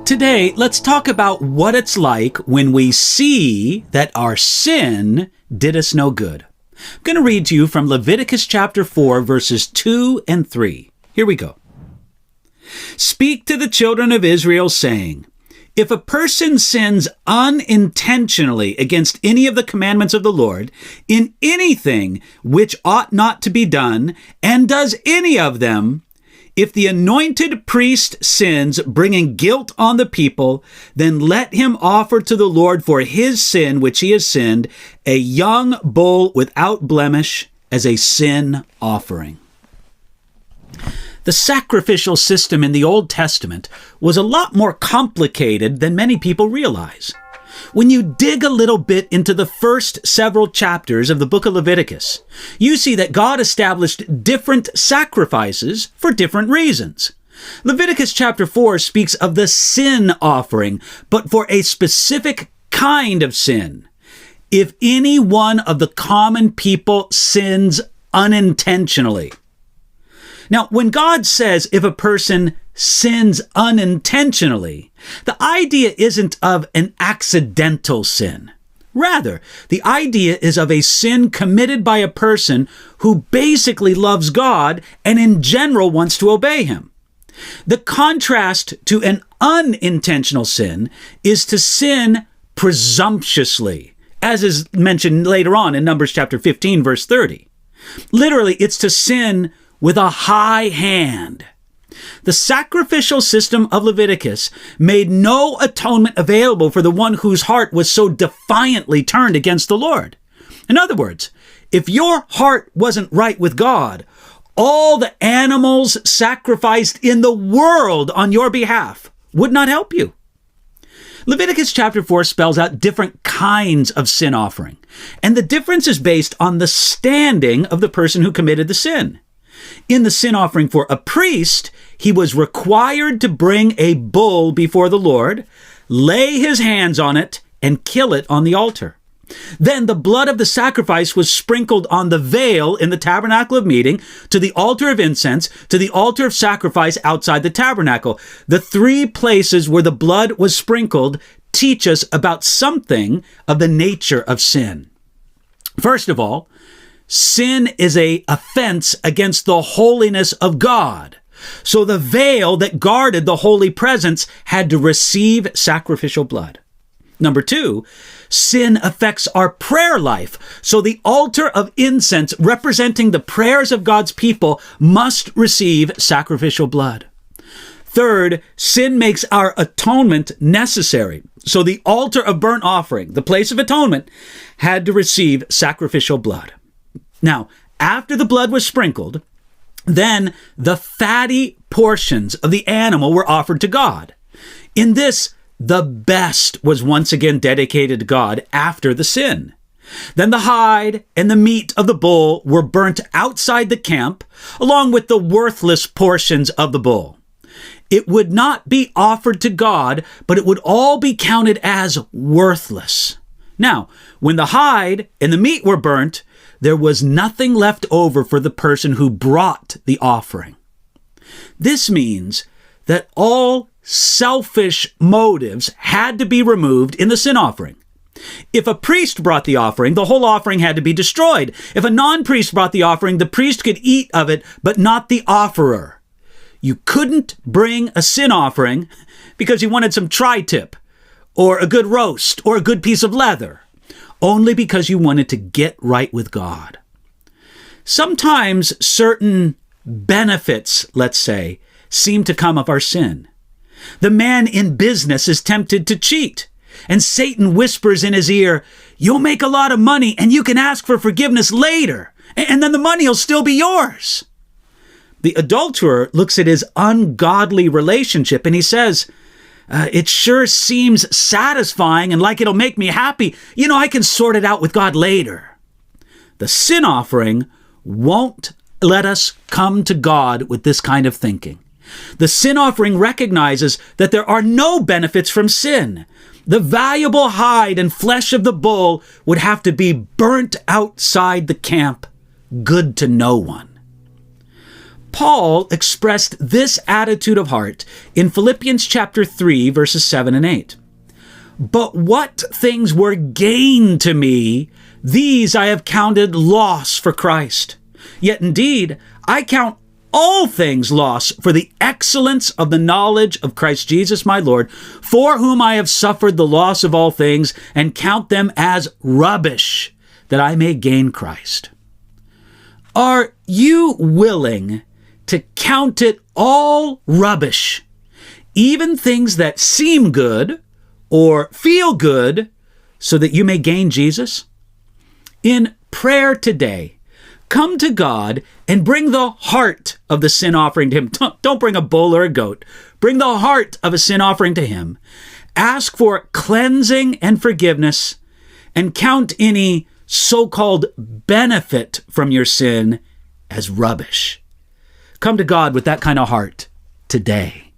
Today, let's talk about what it's like when we see that our sin did us no good. I'm going to read to you from Leviticus chapter 4, verses 2 and 3. Here we go. Speak to the children of Israel, saying, if a person sins unintentionally against any of the commandments of the Lord in anything which ought not to be done, and does any of them, if the anointed priest sins, bringing guilt on the people, then let him offer to the Lord for his sin which he has sinned a young bull without blemish as a sin offering. The sacrificial system in the Old Testament was a lot more complicated than many people realize. When you dig a little bit into the first several chapters of the Book of Leviticus, you see that God established different sacrifices for different reasons. Leviticus chapter 4 speaks of the sin offering, but for a specific kind of sin. If any one of the common people sins unintentionally. Now, when God says if a person sins unintentionally, the idea isn't of an accidental sin. Rather, the idea is of a sin committed by a person who basically loves God and in general wants to obey him. The contrast to an unintentional sin is to sin presumptuously, as is mentioned later on in Numbers chapter 15, verse 30. Literally, it's to sin with a high hand. The sacrificial system of Leviticus made no atonement available for the one whose heart was so defiantly turned against the Lord. In other words, if your heart wasn't right with God, all the animals sacrificed in the world on your behalf would not help you. Leviticus chapter 4 spells out different kinds of sin offering, and the difference is based on the standing of the person who committed the sin. In the sin offering for a priest, he was required to bring a bull before the Lord, lay his hands on it, and kill it on the altar. Then the blood of the sacrifice was sprinkled on the veil in the tabernacle of meeting, to the altar of incense, to the altar of sacrifice outside the tabernacle. The three places where the blood was sprinkled teach us about something of the nature of sin. First of all, sin is an offense against the holiness of God. So the veil that guarded the holy presence had to receive sacrificial blood. Number two, sin affects our prayer life. So the altar of incense representing the prayers of God's people must receive sacrificial blood. Third, sin makes our atonement necessary. So the altar of burnt offering, the place of atonement, had to receive sacrificial blood. Now, after the blood was sprinkled, then the fatty portions of the animal were offered to God. In this, the best was once again dedicated to God after the sin. Then the hide and the meat of the bull were burnt outside the camp, along with the worthless portions of the bull. It would not be offered to God, but it would all be counted as worthless. Now, when the hide and the meat were burnt, there was nothing left over for the person who brought the offering. This means that all selfish motives had to be removed in the sin offering. If a priest brought the offering, the whole offering had to be destroyed. If a non-priest brought the offering, the priest could eat of it, but not the offerer. You couldn't bring a sin offering because you wanted some tri-tip, or a good roast, or a good piece of leather, only because you wanted to get right with God. Sometimes certain benefits, let's say, seem to come of our sin. The man in business is tempted to cheat, and Satan whispers in his ear, "You'll make a lot of money and you can ask for forgiveness later, and then the money will still be yours." The adulterer looks at his ungodly relationship and he says, "It sure seems satisfying and like it'll make me happy. I can sort it out with God later." The sin offering won't let us come to God with this kind of thinking. The sin offering recognizes that there are no benefits from sin. The valuable hide and flesh of the bull would have to be burnt outside the camp, good to no one. Paul expressed this attitude of heart in Philippians chapter 3, verses 7 and 8. But what things were gain to me, these I have counted loss for Christ. Yet indeed, I count all things loss for the excellence of the knowledge of Christ Jesus my Lord, for whom I have suffered the loss of all things, and count them as rubbish, that I may gain Christ. Are you willing to count it all rubbish, even things that seem good or feel good, so that you may gain Jesus? In prayer today, come to God and bring the heart of the sin offering to Him. Don't bring a bull or a goat. Bring the heart of a sin offering to Him. Ask for cleansing and forgiveness, and count any so-called benefit from your sin as rubbish. Come to God with that kind of heart today.